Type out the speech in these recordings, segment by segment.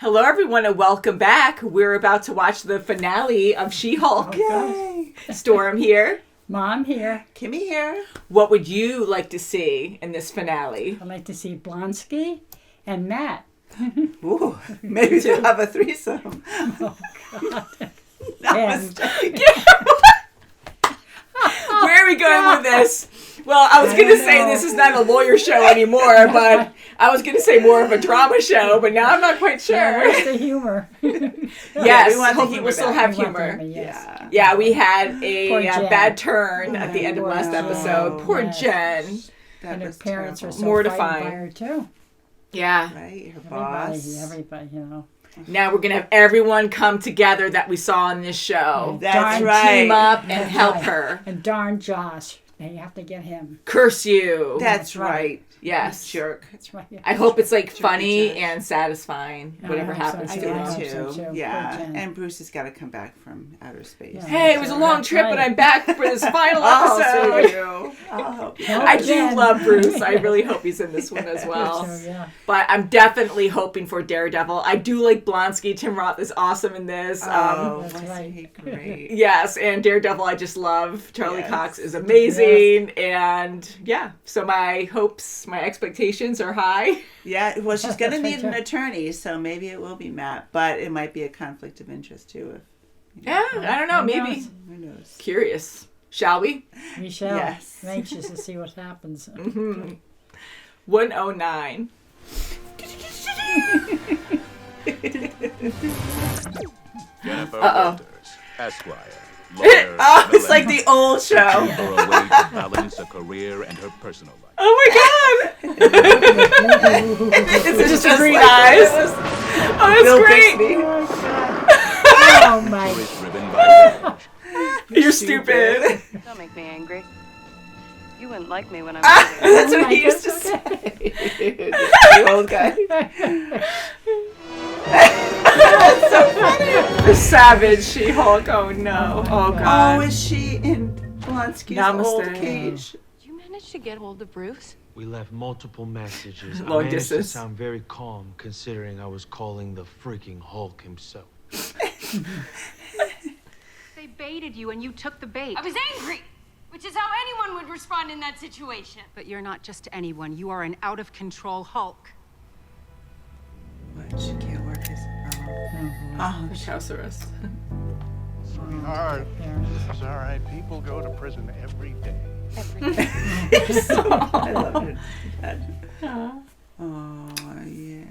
Hello, everyone, and welcome back. We're about to watch the finale of She-Hulk. Yay! Storm here. Mom here. Kimmy here. What would you like to see in this finale? I'd like to see Blonsky and Matt. Ooh, maybe they'll have a threesome. Oh, God. Namaste. Where are we going with this? Well, I was going to say this is not a lawyer show anymore, but I was going to say more of a drama show, but now I'm not quite sure. Yeah, where's the humor? Yes, we want the hopefully humor we'll still back. have We want humor. humor, yes. Yeah, we had a Poor Jen. bad turn at the end of Poor last Jen. episode. Poor Yes. Jen. That And her was parents terrible. are so Mortifying. frightened by her, too. Yeah. Right, her boss. Everybody, you know. Now we're going to have everyone come together that we saw in this show. That's Darn right. Team up and That's help right. her. And darn Josh. They have to get him. Curse you. That's right. Yes. Jerk. That's right. I hope it's like Jerky funny Josh. and satisfying, I whatever hope so, happens I to Yeah, do I him. hope so, too. too. Yeah. Poor Jen. And Bruce has got to come back from outer space. Yeah. Hey, it was a long trip, but I'm back for this final I'll episode. see you. I'll help you. Help I do Jen. love Bruce. I really hope he's in this one as well. So, yeah. But I'm definitely hoping for Daredevil. I do like Blonsky. Tim Roth is awesome in this. Oh, That's wasn't right. he great? Yes, and Daredevil I just love. Charlie Yes. Cox is amazing. And yeah, so my hopes, my expectations are high. Yeah, well, she's going to That's right, need an too. attorney, so maybe it will be Matt, but it might be a conflict of interest, too. If, Yeah, I don't know. Who Maybe. knows? Who knows? Curious. Shall we? We shall. Yes. I'm anxious to see what happens. 109. Jennifer Uh-oh. Walters, Esquire. Lawyer, Oh, it's like the old show. looking for a way to balance a career and her personal life. Oh my god! It's just green eyes. Oh, it's Bill great. Bixby. Oh, my. Choice driven by revenge. You're stupid. Don't make me angry. You wouldn't like me when I'm Ah, angry. that's what my he used to goodness. say. The old guy. The savage She-Hulk. Oh no. Oh Oh, god. is she in Blonsky's Namaste. old cage? Did you manage to get hold of Bruce? We left multiple messages. Long I managed distance. to sound very calm considering I was calling the freaking Hulk himself. They baited you and you took the bait. I was angry, which is how anyone would respond in that situation. But you're not just anyone. You are an out-of-control Hulk. What? She can't work his. Oh, House arrest. Sweetheart, it's all right. People go to prison every day. I love it. Oh, yeah.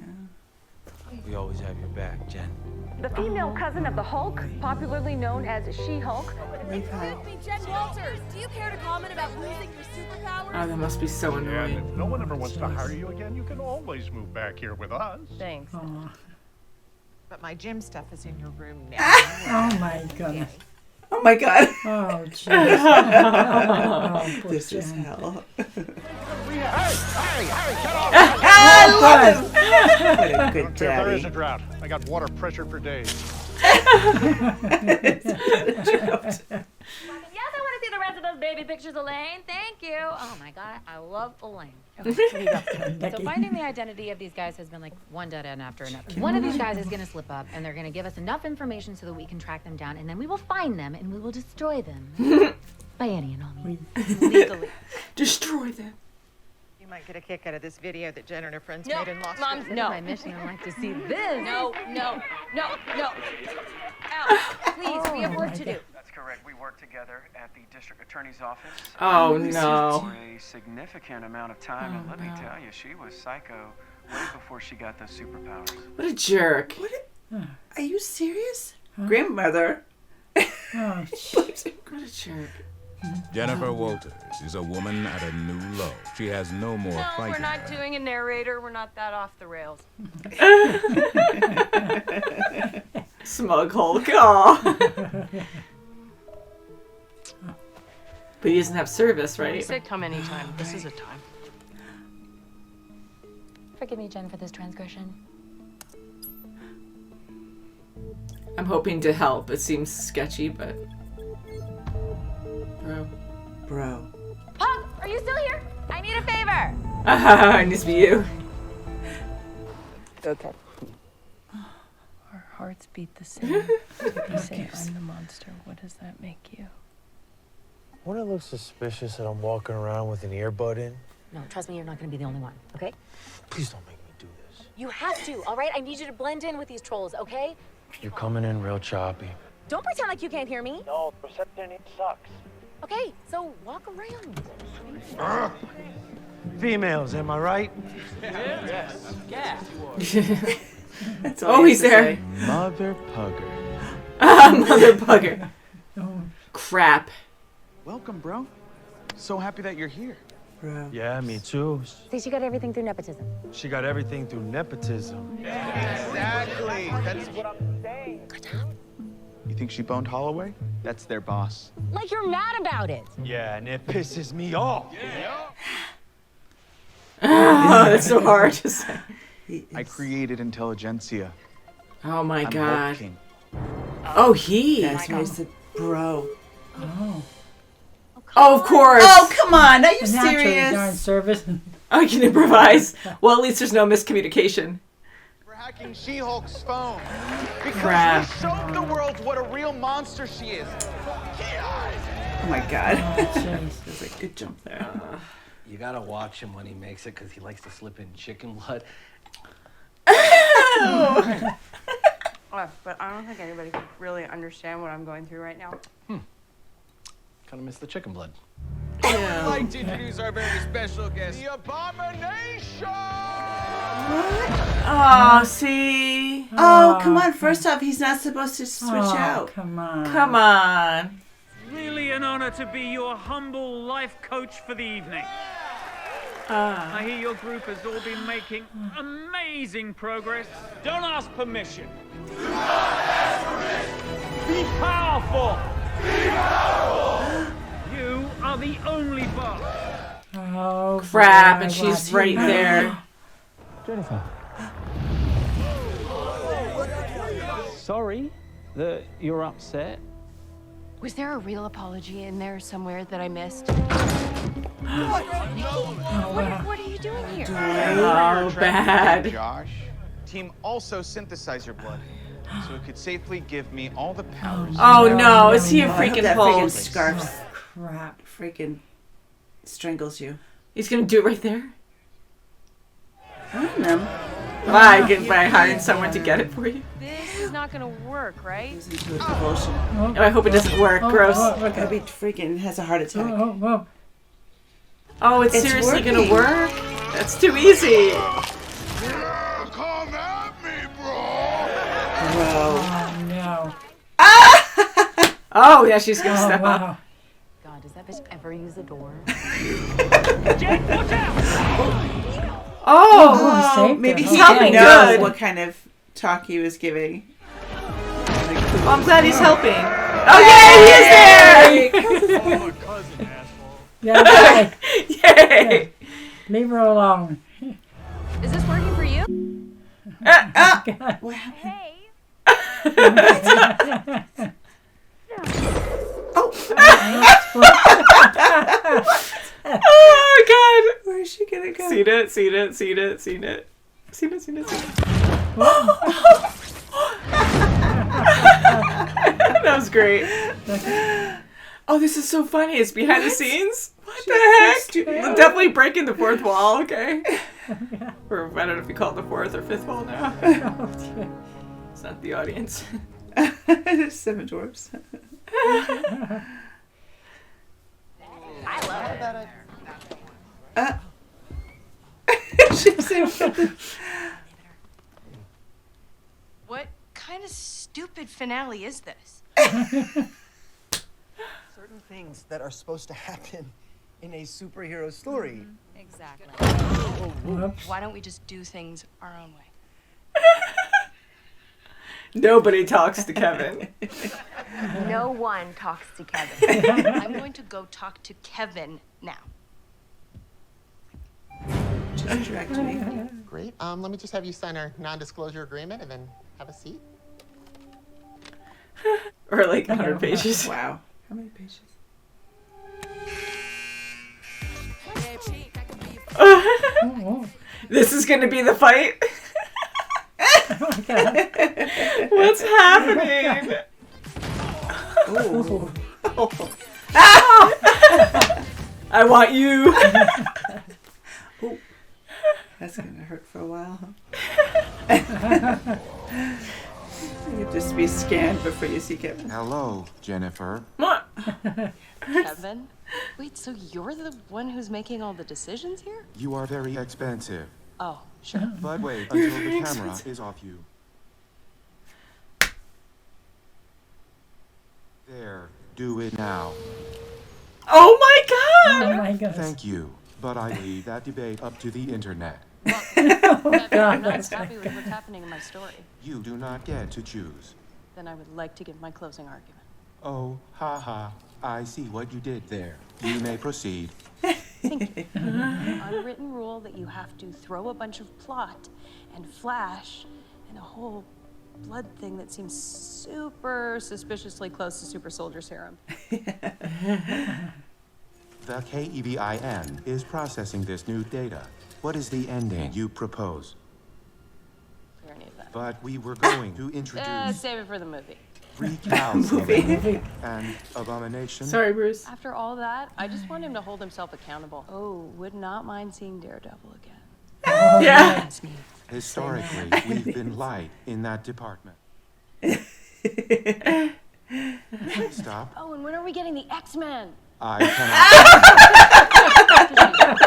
We always have your back, Jen. The female cousin of the Hulk, popularly known as She-Hulk. Jen Walters, do you care to comment about losing your superpowers? Oh, that must be so And annoying. if no one ever wants to hire you again, you can always move back here with us. Thanks. Oh, But my gym stuff is in your room now. oh, my goodness. Oh my God. Oh, jeez. Oh, poor This is Jen. hell. Hey, I love him. What a I good don't care if there is a daddy. drought. I got water pressure for days. Yes, I want to see the rest of those baby pictures, Elaine. Thank you. Oh my God, I love Elaine. So finding the identity of these guys has been like one dead end after another. One of these guys is going to slip up, and they're going to give us enough information so that we can track them down, and then we will find them, and we will destroy them. By any and all means. Legally. Destroy them. You might get a kick out of this video that Jen and her friends No, made in Los Mom, Angeles. no. My mission, I'd like to see this. No. Ow, please, we have work to do. That's correct. We work together at the district attorney's office Oh for no. a significant amount of time. And let me tell you, she was psycho way before she got those superpowers. What a jerk. Are you serious? Grandmother. Oh, What a jerk. Jennifer Walters is a woman at a new low. She has no more No, fight we're in not her. doing a narrator. We're not that off the rails. Smug Hulk. Aw. But he doesn't have service, We right? said come anytime. This is a time. Forgive me, Jen, for this transgression. I'm hoping to help. It seems sketchy, but... Bro. Pug, are you still here? I need a favor. It needs to be you. Okay. Our hearts beat the same. If you say I'm the monster, what does that make you? Wouldn't it look suspicious that I'm walking around with an earbud in? No, trust me, you're not going to be the only one, okay? Please don't make me do this. You have to, all right? I need you to blend in with these trolls, okay? You're coming in real choppy. Don't pretend like you can't hear me. No, reception sucks. Okay, so walk around. Females, am I right? Yes. Yeah. That's all he's there. Mother pugger. Mother bugger. Crap. Welcome, bro. So happy that you're here. Bro. Yeah, me too. See, she got everything through nepotism. She got everything through nepotism. Exactly. That's what I'm saying. You think she boned Holloway? That's their boss. Like you're mad about it. Yeah, and it pisses me off. Oh, that's so hard to say. I created Intelligentsia. Oh my I'm god. Hulk King. Oh, he. That's why he said, bro. Oh. Oh, of course. Oh, come on. Are you Naturally, darn serious? service. I can improvise. Well, at least there's no miscommunication. We're hacking She-Hulk's phone. Because Crap. we showed the world what a real monster she is. Oh my god. That's a good jump there. You gotta watch him when he makes it because he likes to slip in chicken blood. But I don't think anybody can really understand what I'm going through right now. Kind of miss the chicken blood. I'd like to introduce our very special guest, the Abomination! Oh, see? Oh, come on. First off, he's not supposed to switch out. Come on. Come on. Really an honor to be your humble life coach for the evening. I hear your group has all been making amazing progress. Don't ask permission. Be powerful. Be powerful. You are the only boss. Oh, Crap, boy, and she's watch right him. there. Jennifer. Sorry that you're upset. Was there a real apology in there somewhere that I missed? What are you doing here? Oh, bad. Josh. Team also synthesize your blood, so it could safely give me all the powers. Oh no, is he a freaking that freaking Hulk? scarf Crap. freaking strangles you. He's gonna do it right there? I don't know. By hiring someone to get it for you? This is not gonna work, right? Goes into a convulsion. Oh, I hope it doesn't work. Gross. That'd be freaking has a heart attack. Oh, it's seriously gonna work? That's too easy. Come at me, bro. Oh, no. Oh, yeah, she's gonna step up. God, does that bitch ever use a door? Jen, watch out! Oh, Maybe he helping didn't know good. what kind of talk he was giving. Well, I'm glad he's helping. Oh, yay, he is there! Oh, my cousin, asshole. Yeah, right. Yay! Leave her alone. Is this working for you? What happened? Hey. Oh, God. Where is she gonna go? Seen it. That was great. Oh, this is so funny. It's behind the scenes. What the heck? I'm definitely breaking the fourth wall, okay? Or I don't know if you call it the fourth or fifth wall now. It's not the audience. Seven dwarfs. I love it. She's in What kind of stupid finale is this? Certain things that are supposed to happen in a superhero story. Exactly. Whoops. Why don't we just do things our own way? Nobody talks to Kevin. No one talks to Kevin. I'm going to go talk to Kevin now. Just direct me. Great. Let me just have you sign our non-disclosure agreement and then have a seat. Or like 100 pages. Wow. How many pages? This is gonna be the fight. What's happening? Ooh. I want you. Ooh. That's gonna hurt for a while, huh? You have to be scanned before you see Kevin. Hello, Jennifer. What? Kevin? Wait, so you're the one who's making all the decisions here? You are very expensive. Oh, sure. But wait until the camera is off you. There, do it now. Oh my god! Oh my goodness. Thank you, but I leave that debate up to the internet. Kevin, I'm not happy with what's happening in my story. You do not get to choose. Then I would like to give my closing argument. Oh, haha. I see what you did there. You may proceed. Thank you. An unwritten rule that you have to throw a bunch of plot and flash and a whole blood thing that seems super suspiciously close to super soldier serum. The KEVIN is processing this new data. What is the ending you propose? Clear any of that. But we were going to introduce Save it for the movie. recalcitrant and abomination. Sorry, Bruce. After all that, I just want him to hold himself accountable. Oh, would not mind seeing Daredevil again. Oh, Yeah. Historically, we've been light in that department. Stop. Oh, and when are we getting the X-Men? I cannot.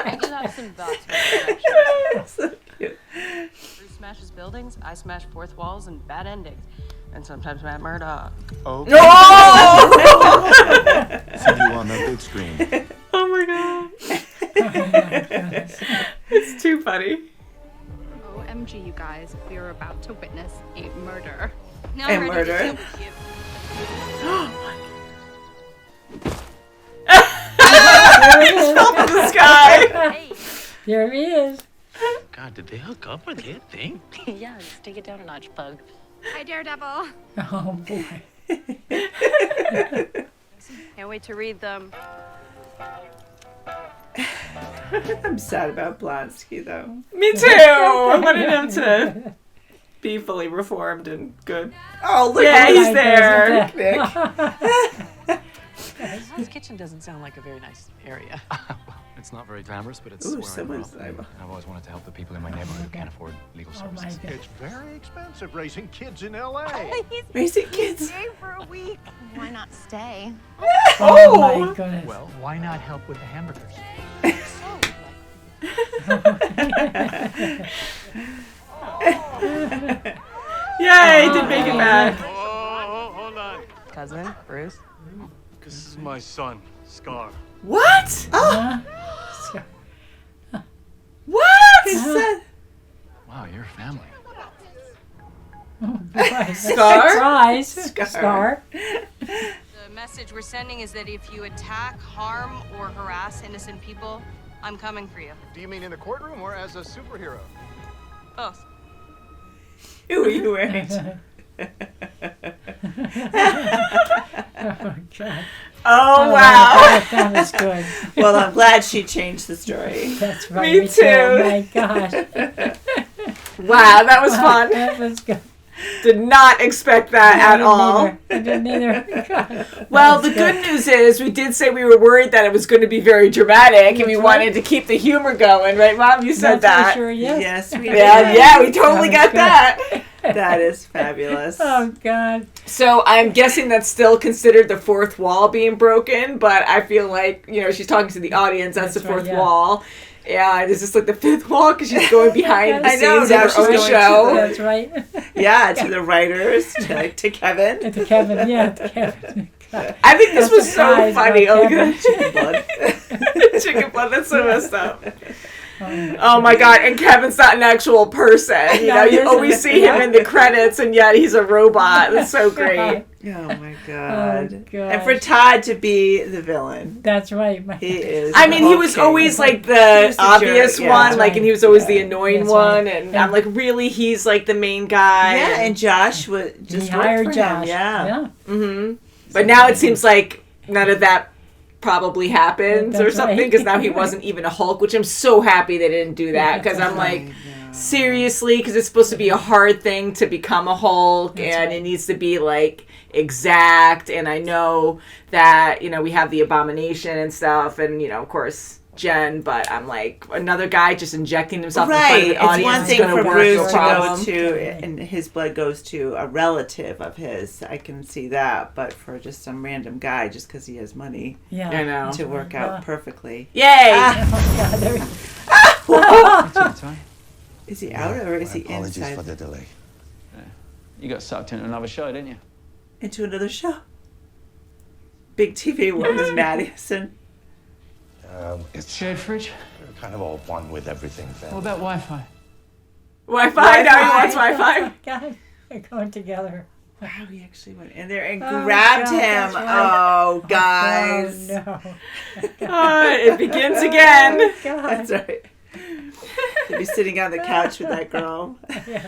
I do have some thoughts about connections. So cute. Bruce smashes buildings, I smash fourth walls and bad endings. And sometimes Matt Murdock. Oh. No! See you on the big screen. Oh my god. It's too funny. OMG, you guys, we are about to witness a murder. Now A I'm ready murder. to deal with you. He's fell from the sky. There he is. God, did they hook up or did they think? Yeah, just take it down a notch, Pug. Hi, Daredevil. Oh boy. Can't wait to read them. I'm sad about Blonsky, though. Me too. I wanted him to be fully reformed and good. Oh, look yeah, at he's there. His kitchen doesn't sound like a very nice area. It's not very glamorous, but it's Ooh, where I grew someone's up. liable. I've always wanted to help the people in my neighborhood who can't afford legal services. It's very expensive raising kids in L.A. Raising kids. Stay for a week. Why not stay? Oh my goodness. Well, why not help with the hamburgers? Yay, did make it back. Oh, hold on. Cousin, Bruce. This is my son, Scar. What? Oh. What? His son. Wow, you're family. Surprise. Scar. The message we're sending is that if you attack, harm, or harass innocent people, I'm coming for you. Do you mean in the courtroom or as a superhero? Both. Who are you wearing? Oh God. Oh wow. That was good. Well, I'm glad she changed the story. That's right. Me too. Oh my gosh. Wow, that was fun. That was good. Did not expect that at all. I didn't either. God, well, the good news is we did say we were worried that it was going to be very dramatic and we wanted to keep the humor going, right, Mom? You said that. Sure, yes. Yes, we did. Yeah, we totally got that. That is fabulous. Oh God. So I'm guessing that's still considered the fourth wall being broken, but I feel like, she's talking to the audience. That's the fourth wall. Yeah, it's just like the fifth wall because she's going behind the scenes of her own show. That's right. Yeah, to the writers, to Kevin. To Kevin, yeah, to Kevin. God. I think this was so funny. Oh, good. Chicken blood. Chicken blood, that's so messed up. Oh my God, and Kevin's not an actual person. You always see him in the credits, and yet he's a robot. That's so great. Oh my God. Oh, and for Todd to be the villain. That's right. He is. I mean, he was always like the obvious jerk, one, yeah. and he was always the annoying That's one, right. and I'm like, really, he's like the main guy. Yeah, and Josh was just He hired worked for him. Josh. Yeah. Mm-hmm. But now it seems like none of that probably happens or That's something right. because now he wasn't even a Hulk, which I'm so happy they didn't do that because I'm like, seriously because it's supposed to be a hard thing to become a Hulk, and it needs to be like exact. And I know that we have the Abomination and stuff, and of course Jen, but I'm like another guy just injecting himself in front of the audience. It's one thing for Bruce to go to, and his blood goes to a relative of his. I can see that, but for just some random guy, just because he has money, I know, to work out perfectly. Yay! Is he out or is he Apologies inside? for the delay. You got sucked into another show, didn't you? Into another show. Big TV world is Madison. It's shared fridge. We're kind of all one with everything. What about Wi-Fi? Wi-Fi? Now he wants Wi-Fi. God, they're going together. Wow, he actually went in there and Oh, grabbed God, him. that's right. Oh, guys. Oh, no. It begins again. Oh, God. That's right. He'd be sitting on the couch with that girl.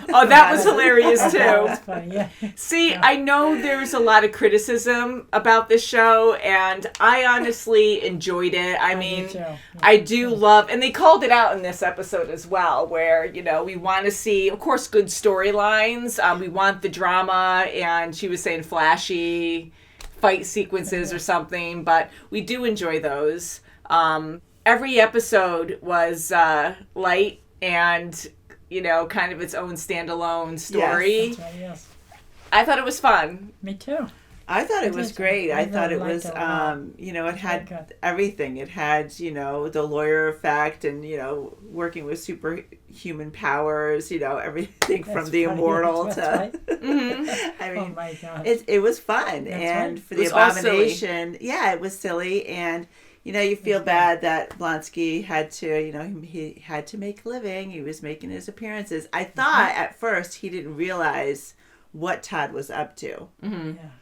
Oh, that was hilarious too. That was funny, yeah. See, I know there's a lot of criticism about this show, and I honestly enjoyed it. I mean, I do love, and they called it out in this episode as well, where, we want to see, of course, good storylines. We want the drama, and she was saying flashy fight sequences or something, but we do enjoy those. Every episode was light and, kind of its own standalone story. Yes, that's right, yes. I thought it was fun. Me too. I thought it was great. I thought it was, it a lot. it had everything. It had, the lawyer effect and, working with superhuman powers, everything from the funny. immortal That's to, right. I mean, Oh my God. it was fun. That's and right. for It the was all silly. Abomination, it was silly. And, you feel bad that Blonsky had to, he had to make a living. He was making his appearances. I thought at first he didn't realize what Todd was up to,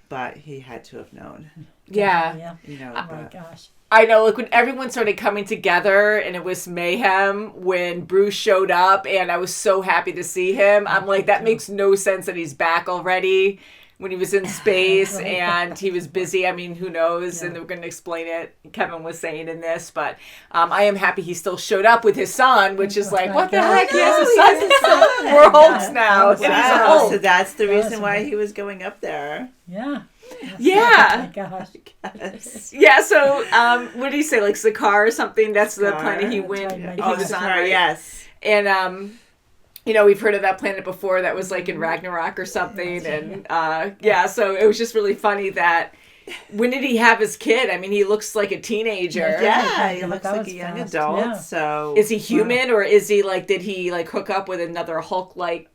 but he had to have known. Yeah. Oh my gosh. I know, like when everyone started coming together and it was mayhem when Bruce showed up, and I was so happy to see him. I'm like, that makes no sense that he's back already when he was in space and he was busy. I mean, who knows? And they're going to explain it. Kevin was saying in this, but I am happy he still showed up with his son, which is like, what the heck? He has a son. We're Hulks now. And he's a Hulk. So that's the reason why he was going up there. Yeah. Yeah. Oh my gosh. Yeah, so what did he say? Like Sakaar or something? That's the planet he went. right, He Oh, was on, Sakaar, right? yes. And we've heard of that planet before. That was like in Ragnarok or something. And so it was just really funny that when did he have his kid? I mean, he looks like a teenager. Yeah, he looks like a young adult. Yeah. So Is he human or is he like? Did he like hook up with another Hulk-like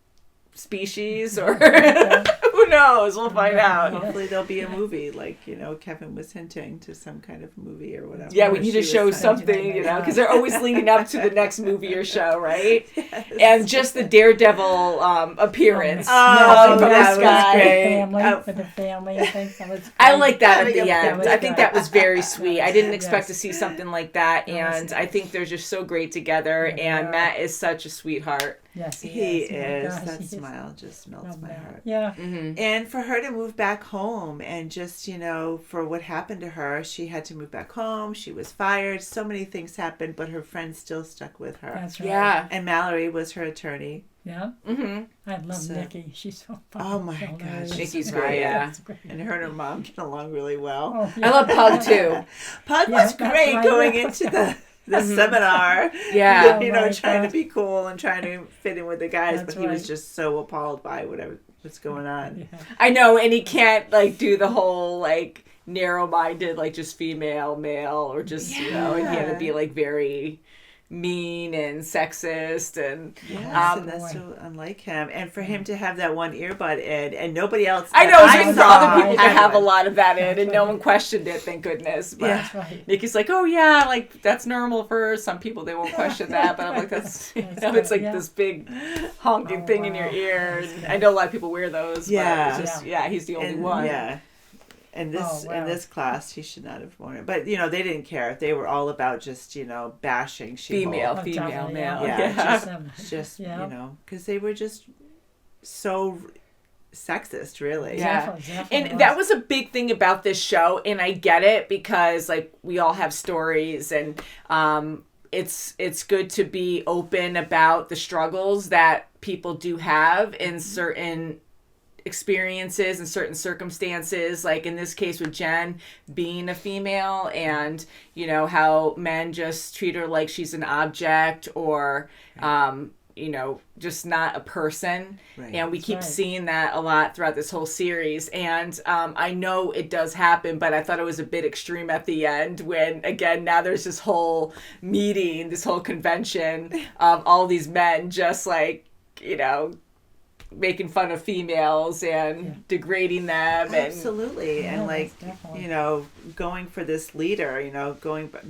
species or? Who knows? We'll find out. Hopefully there'll be a movie, like, Kevin was hinting to some kind of movie or whatever. Yeah, we need to show something, because they're always leading up to the next movie or show, right? Yes. And just the Daredevil appearance. Oh, that this guy. With the family, I think that was great. I like that at the That end. was I think good. that was very sweet. I didn't expect Yes. to see something like that, and I think they're just so great together, and Matt is such a sweetheart. Yes, He is. Oh my is. gosh, That he is. smile just melts my heart. Yeah. Mm-hmm. And for her to move back home and just, for what happened to her, she had to move back home. She was fired. So many things happened, but her friends still stuck with her. That's right. Yeah. And Mallory was her attorney. Yeah. Mm-hmm. I love Nikki. She's so fun. Oh my gosh. Nikki's great, yeah. And her and her mom get along really well. Oh, yeah. I love Pug too. Pug Yeah, was that's great right. going into the seminar. Yeah. Trying to be cool and trying to fit in with the guys, That's but he was right. just so appalled by what's going on. Yeah. I know, and he can't like do the whole like narrow-minded, like just female, male, or just and he had to be like very mean and sexist and and that's so unlike him. And for him to have that one earbud in and nobody else. I know, it's for saw other people to had have a one. lot of that in, and no one questioned it, thank goodness. But Yeah. Right. Nikki's like, oh yeah, like that's normal for some people, they won't question that. But I'm like, that's it's like this big honking thing in your ear. And I know a lot of people wear those. Yeah. But it's just, he's the only And, one. Yeah. In this Oh, wow. in this class, he should not have worn it. But they didn't care. They were all about just bashing Female, She-Hulk. female, male. Yeah, Yeah. just Yeah. because they were just so sexist, really. Yeah. Definitely And that was a big thing about this show, and I get it because like we all have stories, and it's good to be open about the struggles that people do have in certain experiences and certain circumstances, like in this case with Jen being a female, and how men just treat her like she's an object, or just not a person. Right. And we keep seeing that a lot throughout this whole series. And I know it does happen, but I thought it was a bit extreme at the end when, again, now there's this whole meeting, this whole convention of all these men just like, making fun of females and degrading them. Absolutely. And going for this leader,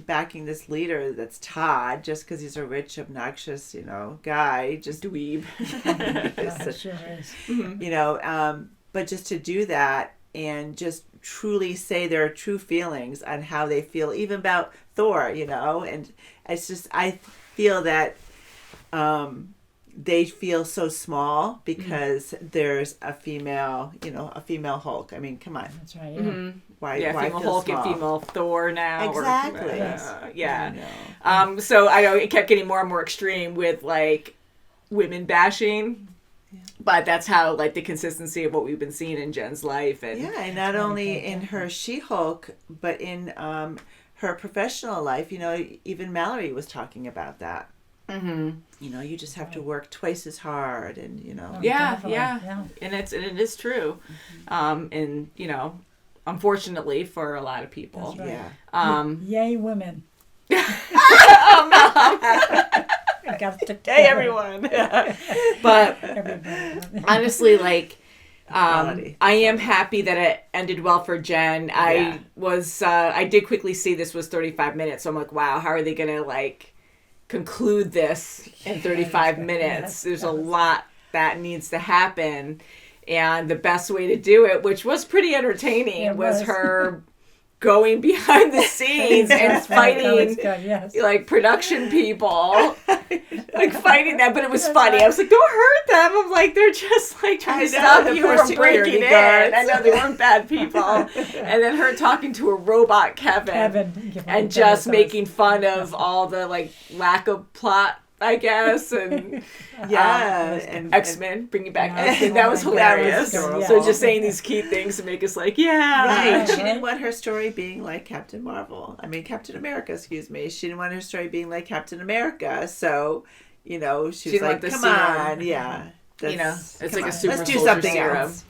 backing this leader that's Todd, just because he's a rich, obnoxious, guy, just dweeb. But just to do that and just truly say their true feelings on how they feel, even about Thor, and it's just, I feel that they feel so small because there's a female, a female Hulk. I mean, come on. That's right. Yeah. Mm-hmm. Why female feel Hulk small? and female Thor now. Exactly. So I know it kept getting more and more extreme with like women bashing. Yeah. But that's how the consistency of what we've been seeing in Jen's life. And not only in her She-Hulk, but in her professional life. Even Mallory was talking about that. Mm-hmm. You just have to work twice as hard, and yeah, and it is true, and unfortunately for a lot of people, yay women. Hey everyone. But honestly, I am happy that it ended well for Jen. I did quickly see this was 35 minutes, so I'm like, wow, how are they gonna conclude this in 35 minutes? There's a lot that needs to happen, and the best way to do it, which was pretty entertaining, was her going behind the scenes and fighting production people, fighting them. But it was funny. I was like, don't hurt them. I'm like, they're just trying to stop you from breaking in. I know they weren't bad people. And then her talking to a robot Kevin and just making fun of all the lack of plot, I guess, and and X-Men, bringing back X-Men. That was hilarious. So just saying these key things to make us right. She didn't want her story being like Captain America, excuse me. She didn't want her story being like Captain America. So, she was like, come on, it's like a super let's do something else.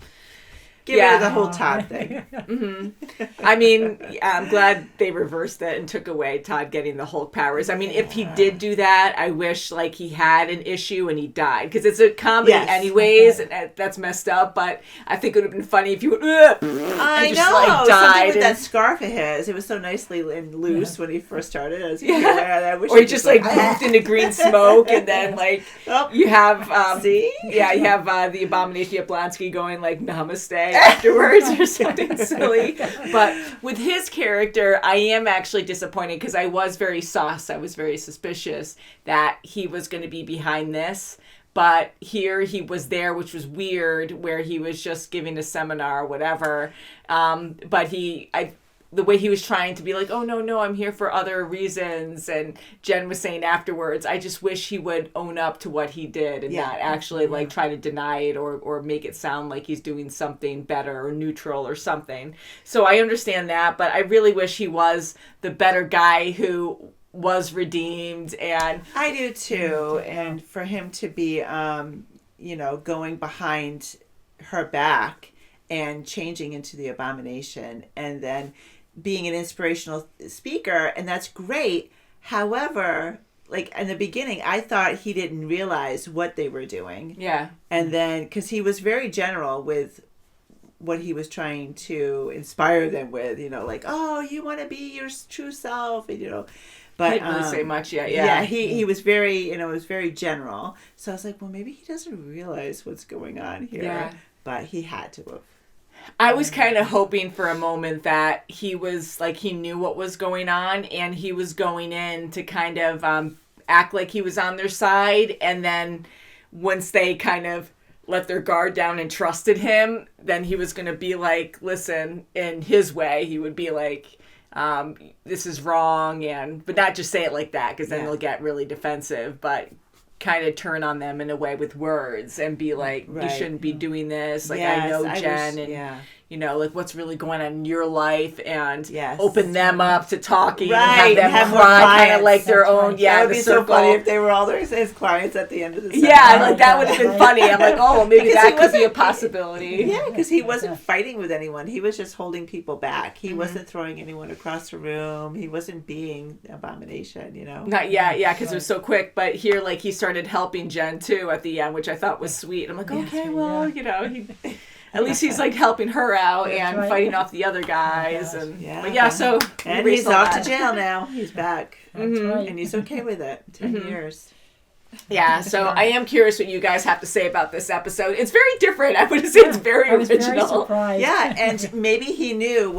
Get rid of the whole Todd thing. Mm-hmm. I mean, I'm glad they reversed it and took away Todd getting the Hulk powers. I mean, if he did do that, I wish he had an issue and he died, because it's a comedy anyways, and that's messed up. But I think it would have been funny if you would died something with that scarf of his. It was so nicely and loose when he first started. Or he just poofed into green smoke, and then you have you have the Abomination Yablonsky going Namaste afterwards or something silly. But with his character, I am actually disappointed, because I was very sus. I was very suspicious that he was going to be behind this. But here he was there, which was weird, where he was just giving a seminar or whatever. But the way he was trying to be oh, no, I'm here for other reasons. And Jen was saying afterwards, I just wish he would own up to what he did and not actually try to deny it or make it sound like he's doing something better or neutral or something. So I understand that, but I really wish he was the better guy who was redeemed. And I do too. And for him to be, going behind her back and changing into the Abomination, and then being an inspirational speaker, and that's great. However, in the beginning, I thought he didn't realize what they were doing. Yeah. And then, because he was very general with what he was trying to inspire them with, oh, you want to be your true self, and, but he didn't really say much yet. Yeah, he was very, it was very general. So I was like, well, maybe he doesn't realize what's going on here. Yeah. But he had to have. I was kind of hoping for a moment that he was he knew what was going on, and he was going in to kind of act like he was on their side, and then once they kind of let their guard down and trusted him, then he was going to be listen, in his way, he would be this is wrong, but not just say it like that, because then Yeah. they'll get really defensive, but kind of turn on them in a way with words and be like, you shouldn't be doing this. Like, I know Jen, and you know, like, what's really going on in your life, and open them up to talking, and have them cry, kind of like their own. Yeah, that would be circle. so funny if they were all his clients at the end of the session. Yeah, like that would have been funny. I'm like, oh, well, maybe that could be a possibility. Yeah, because he wasn't fighting with anyone. He was just holding people back. He wasn't throwing anyone across the room. He wasn't being abomination, you know? Not yet, yeah, because it was so quick. But here, like, he started helping Jen, too, at the end, which I thought was sweet. I'm like, okay, well, you know, at least he's, like, helping her out and fighting off the other guys. So... And he's off to jail now. He's back. And he's okay with it. 10 years. Yeah, so I am curious what you guys have to say about this episode. It's very different. I would say it's very original. Yeah, and maybe he knew.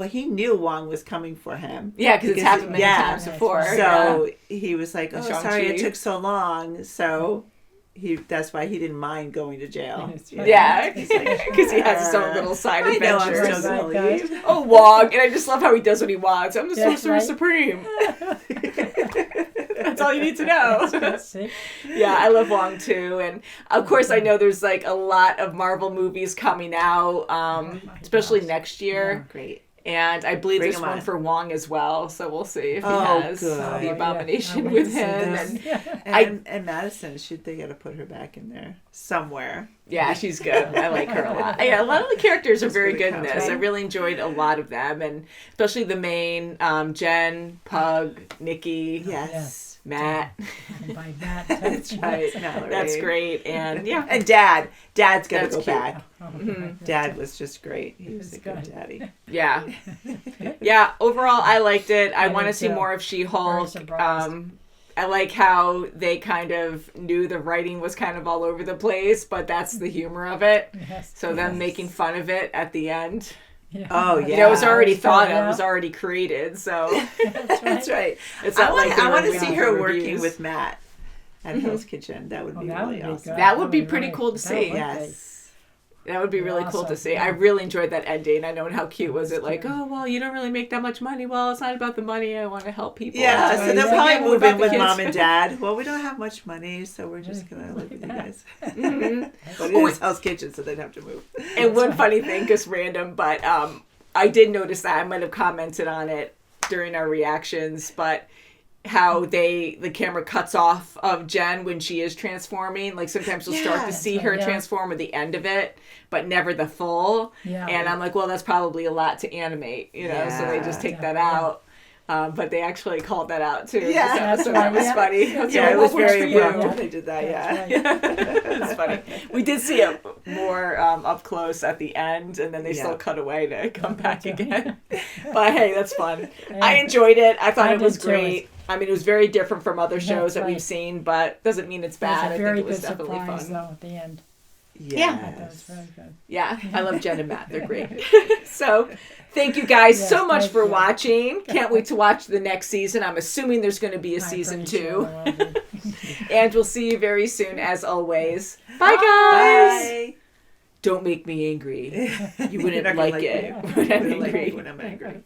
He knew Wong was coming for him. Yeah, because it's happened many times before. So he was like, "Oh, Shang-Chi. sorry, it took so long." So that's why he didn't mind going to jail. Yeah, because he has his own little side I know adventures. I'm still gonna leave. Oh, Wong, and I just love how he does what he wants. I'm the Sorcerer Supreme. That's all you need to know. Yeah, I love Wong too, and of course I know there's like a lot of Marvel movies coming out, especially next year. Great. And I believe Bring there's him one on. for Wong as well, so we'll see if he has the Abomination with him. And Madison, they got to put her back in there somewhere. Yeah, she's good. I like her a lot. Yeah, a lot of the characters are very good in this. right? I really enjoyed a lot of them, and especially the main Jen, Pug, Nikki. Yes. Matt. By Matt. That's right. That's great. And And Dad's got to That's go cute. back. Dad was just great. He was a good daddy. Yeah. Yeah, overall I liked it. I I want to did see too. more of She-Hulk. Very surprised. I like how they kind of knew the writing was kind of all over the place, but that's the humor of it. Yes. So them making fun of it at the end. Yeah. Oh, yeah. You know, it was already thought Yeah. of, it was already created, so. That's right. It's not like they I were want to waiting see for her working reviews. with Matt at Hell's Kitchen. That would be that really would be awesome. good. That would be That would pretty be cool to great. see. That would be. Yes. That would be really cool to Awesome. see. Yeah. I really enjoyed that ending. I know, and how cute was it? Like, oh, well, you don't really make that much money. Well, it's not about the money. I want to help people. Yeah, It's so like, they'll yeah, probably what move about in the with kids? Mom and Dad. Well, we don't have much money, so we're just going to live with you guys. But it is Hell's Kitchen, so they'd have to move. And one funny thing, just random, but I did notice that. I might have commented on it during our reactions, but how the camera cuts off of Jen when she is transforming. Like sometimes you'll start to see her transform at the end of it, but never the full. Yeah. And I'm like, well, that's probably a lot to animate, you know, so they just take that out. But they actually called that out too. Yeah, So that was funny. It was very abrupt when they did that, It's funny. We did see it more up close at the end, and then they still cut away to come back again. But hey, that's fun. I enjoyed it. I thought it was great. I mean, it was very different from other shows that we've seen, but doesn't mean it's bad. I think it was definitely surprise, fun. Though, at the end. Yeah. That was very good. Yeah, I love Jen and Matt. They're great. So, thank you guys so much for watching. Can't wait to watch the next season. I'm assuming there's going to be a season 2. And we'll see you very soon, as always. Bye, guys. Bye. Don't make me angry. You wouldn't You're not like gonna it me. when I'm You wouldn't like me angry. when I'm angry.